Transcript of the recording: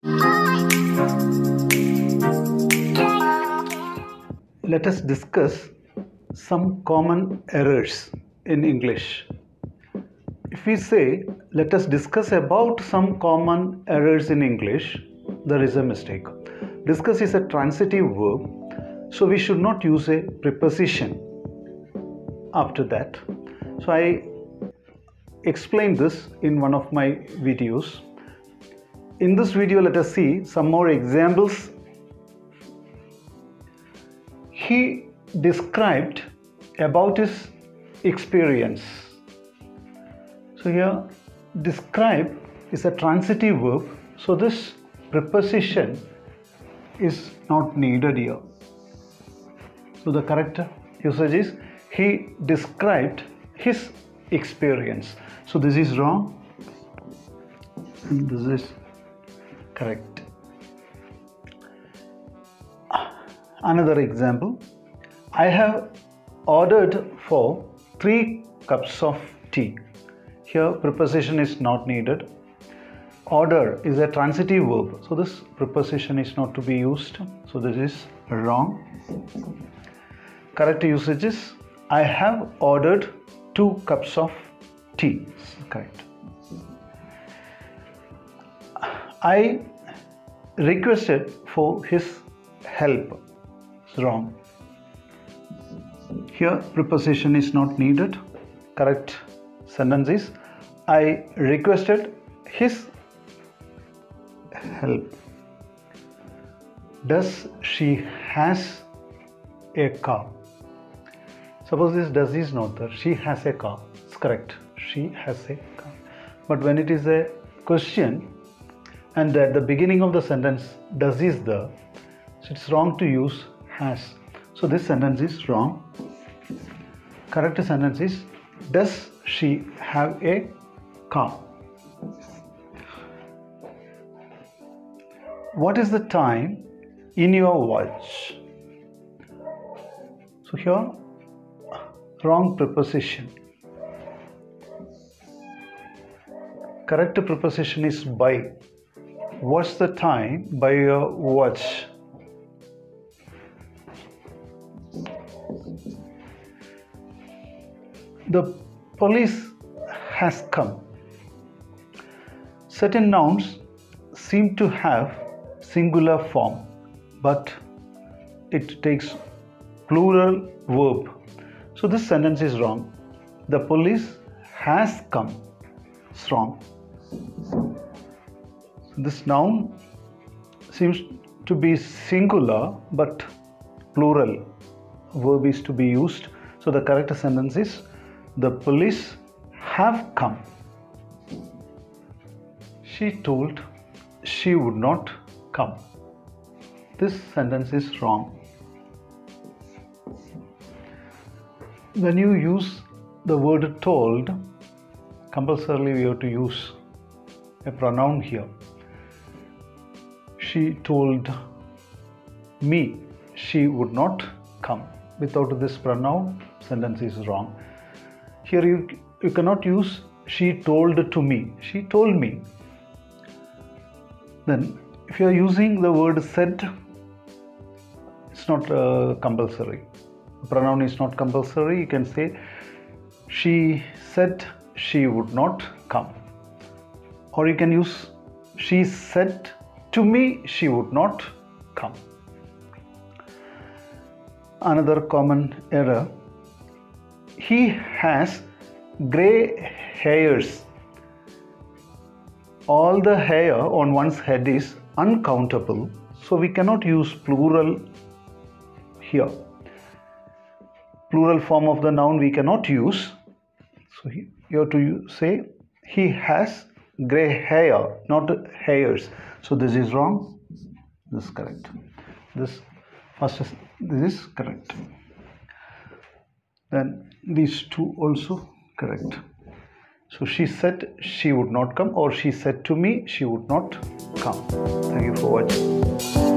Let us discuss some common errors in English. If we say, let us discuss about some common errors in English, there is a mistake. Discuss is a transitive verb, so we should not use a preposition after that. So I explained this in one of my videos. In this video, let us see some more examples. He described about his experience. So here, describe is a transitive verb, so this preposition is not needed here. So the correct usage is he described his experience. So this is wrong and this is correct. Another example, I have ordered for 3 cups of tea. Here preposition is not needed. Order is a transitive verb, so this preposition is not to be used. So this is wrong. Correct usage is I have ordered 2 cups of tea. This is correct. I requested for his help. It's wrong. Here preposition is not needed. Correct sentence is I requested his help. Does she has a car? Suppose this does is not there. She has a car. It's correct. She has a car. But when it is a question and at the beginning of the sentence does is there, so it's wrong to use has. So this sentence is wrong. Correct sentence is does she have a car? What is the time in your watch? So here wrong preposition. Correct preposition is by. What's the time by your watch? The police has come. Certain nouns seem to have singular form, but it takes plural verb. So this sentence is wrong. The police has come. It's wrong. This noun seems to be singular, but plural verb is to be used. So the correct sentence is the police have come. She told she would not come. This sentence is wrong. When you use the word told, compulsorily we have to use a pronoun here. She told me she would not come. Without this pronoun, sentence is wrong. Here you cannot use she told to me. She told me. Then if you are using the word said, it's not compulsory. The pronoun is not compulsory. You can say she said she would not come. Or you can use she said to me she would not come. Another common error. He has grey hairs. All the hair on one's head is uncountable, so we cannot use plural here. Plural form of the noun we cannot use. So you have to say he has grey hair, not hairs. So this is wrong. This is correct. This is correct. Then these two also correct. So she said she would not come, or she said to me she would not come. Thank you for watching.